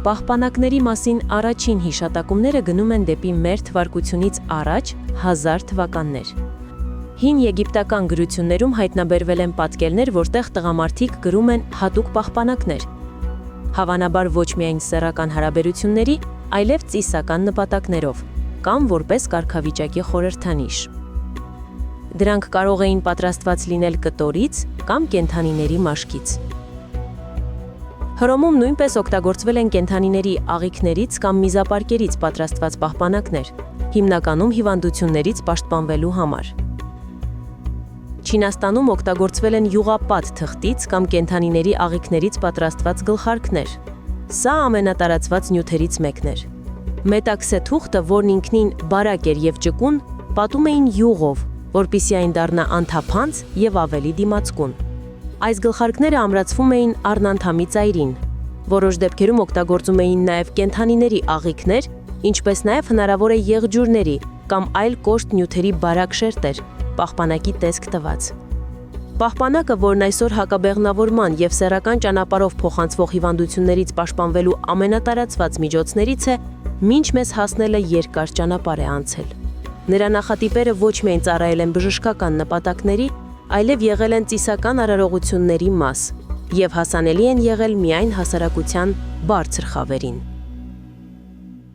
Պահպանակների մասին առաջին հիշատակումները գնում են դեպի մեր թվարկությունից առաջ 1000 թվականներ։ Հին եգիպտական գրություններում հայտնաբերվել են պատկերներ, որտեղ տղամարդիկ գրում են հատուկ պահպանակներ։ Հավանաբար ոչ միայն սեռական հարաբերությունների, այլև ծիսական նպատակներով, կամ որպես կարգավիճակի խորհրդանիշ։ Դրանք կարող էին պատրաստված լինել կտորից կամ կենդանիների մաշկից։ Հռոմում նույնպես օգտագործվել են կենդանիների աղիքներից կամ միզապարկերից պատրաստված պահպանակներ, հիմնականում հիվանդություններից պաշտպանվելու համար։ Չինաստանում օգտագործվել են յուղապատ թղթից կամ կենդանիների աղիքներից պատրաստված գլխարկներ։ Սա ամենատարածված նյութերից մեկն էր։ Մետաքսե թուղթը, որն ինքնին բարակ էր և ճկուն, պատում էին յուղով, որպեսզի այն դառնա անթափանց և ավելի դիմացկուն։ Այս գլխարկները ամրացվում էին առնանդամի ծայրին։ Որոշ դեպքերում օգտագործում էին նաև կենդանիների աղիքներ, ինչպես նաև հնարավոր է եղջյուրների կամ այլ կոշտ նյութերի բարակ շերտեր, պահպանակի տեսք տված։ Պահպանակը, որն այսօր հակաբեղմնավորման և սեռական ճանապարհով փոխանցվող հիվանդություններից պաշտպանվելու ամենատարածված միջոցներից է, մինչ մեզ հասնելը երկար ճանապարհ է անցել։ Նրա նախատիպերը ոչ միայն ծառայել են բժշկական նպատակների, այլև եղել են ծիսական արարողությունների մաս և հասանելի են եղել միայն հասարակության բարձր խավերին։